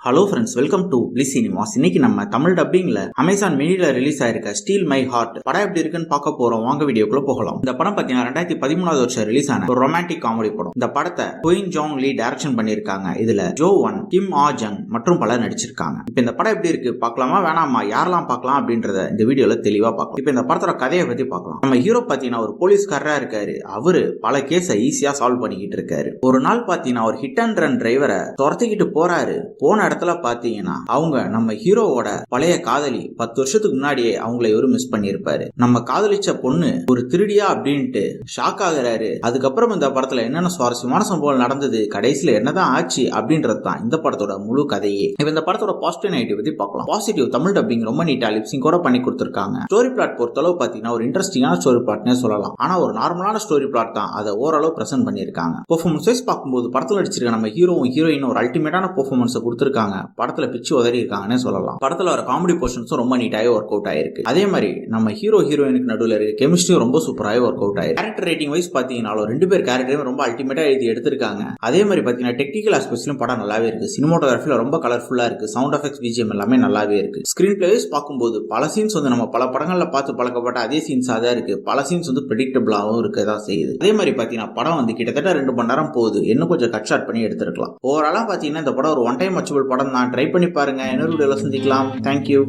Hello friends, welcome to Bliss cinemas. இன்னைக்கு நம்ம தமிழ் டப்பிங்ல அமேசான் மினில ரிலீஸ் ஆயிருக்க ஸ்டீல் மை ஹார்ட் படம் எப்படி இருக்குன்னு பார்க்க போறோம். வாங்க வீடியோக்குள்ள போகலாம். இந்த படம் பாத்தீங்கன்னா 2013 வருஷம் ரிலீஸ் ஆன ஒரு ரொமான்டிக் காமெடி படம். இந்த படத்தை குயின் ஜாங் லீ டைரக்ஷன் பண்ணிருக்காங்க. இதுல ஜோ ஒன், கிம் ஆ ஜங் மற்றும் பலர் நடிச்சிருக்காங்க. இப்ப இந்த படம் எப்படி இருக்கு பார்க்கலாமா வேணாமா, யாரெல்லாம் பார்க்கலாம் அப்படின்றத இந்த வீடியோல தெளிவா பார்க்கலாம். இப்ப இந்த படத்தோட கதையை பத்தி பார்க்கலாம். நம்ம ஹீரோ பாத்தீங்கன்னா ஒரு போலீஸ்காரரா இருக்காரு. அவரு பல கேஸை ஈஸியா சால்வ் பண்ணிக்கிட்டு இருக்காரு. ஒரு நாள் பாத்தீங்கன்னா ஒரு ஹிட் அண்ட் ரன் டிரைவரை துரத்திக்கிட்டு போறாரு. போன இடத்துல பாத்தீங்கன்னா அவங்க நம்ம ஹீரோவோட பழைய காதலி 10 வருஷத்துக்கு முன்னாடியே அவங்களை இவரு மிஸ் பண்ணிருப்பாரு. நம்ம காதலிச்ச பொண்ணு ஒரு திருடியா அப்படின்ட்டு ஷாக் ஆகுறாரு. அதுக்கப்புறம் இந்த படத்துல என்னென்ன சுவாரஸ்யமான சம்பவம் நடந்தது, கடைசியில என்னதான் ஆச்சு அப்படின்றது தான் இந்த படத்தோட முழு கதையே. இப்ப இந்த படத்தோட பாசிட்டிவ் நெகட்டிவ் பத்தி பார்க்கலாம். பாசிட்டிவ், தமிழ் டப்பிங் ரொம்ப நீட்டா லிப்சிங் கூட பண்ணி கொடுத்திருக்காங்க. ஸ்டோரி பிளாட் பொறுத்தளவு பாத்தீங்கன்னா ஒரு இன்ட்ரெஸ்டிங்கான ஸ்டோரி பிளாட்னே சொல்லலாம். ஆனா ஒரு நார்மலான ஸ்டோரி பிளாட் தான், அதை ஓரளவு பிரசன்ட் பண்ணிருக்காங்க. பெர்ஃபார்மன்ஸ் வைஸ் பார்க்கும்போது படத்துல நடிச்சிருக்க நம்ம ஹீரோவும் ஹீரோயின் ஒரு அல்டிமேட்டான பெர்ஃபார்மன்ஸ் கொடுத்திருக்காங்க. படத்துல பிச்சு உதறி இருக்காங்கன்னு சொல்லலாம். படத்துல வர காமெடி போர்ஷன்ஸும் ரொம்ப நீட்டாவே ஒர்க் அவுட் ஆயிருக்கு. அதே மாதிரி நம்ம ஹீரோ ஹீரோயினுக்கு நடுவில் இருக்க கெமிஸ்ட்ரியும் ரொம்ப சூப்பராகவே ஒர்க் அவுட் ஆயிருக்கு. கேரக்டர் ரேட்டிங் வைஸ் பாத்தீங்கன்னா ரெண்டு பேர் கேரக்டரும் ரொம்ப அல்டிமேட்டா எழுதி எடுத்திருக்காங்க. அதே மாதிரி பாத்தீங்கன்னா டெக்னிக்கல் ஆஸ்பெக்ட்ஸ்லயும் படம் நல்லாவே இருக்கு. சினிமாட்டோகிராஃபில ரொம்ப கலர்ஃபுல்லா இருக்கு. சவுண்ட் எஃபெக்ட்ஸ், பிஜிஎம் எல்லாமே நல்லாவே இருக்கு. ஸ்கிரீன் பிளே வைஸ் பார்க்கும்போது பல சீன்ஸ் நம்ம பல படங்கள்ல பார்த்து பழக்கப்பட்ட அதே சீன்ஸா தான் இருக்கு. பல சீன்ஸ் பிரெடிக்டபிளாவும் இருக்கதான் செய்யுது. அதே மாதிரி பாத்தீங்கன்னா படம் கிட்டத்தட்ட 2 மணி நேரம் போகுது. இன்னும் கொஞ்சம் கட் ஷார்ட் பண்ணி எடுத்திருக்கலாம். ஓவராலா பாத்தீங்கன்னா இந்த படம் ஒரு ஒன் டைம் வாட்சபிள் படம் தான். ட்ரை பண்ணி பாருங்க. இன்னொரு வீடியோல சந்திக்கலாம். தேங்க்யூ.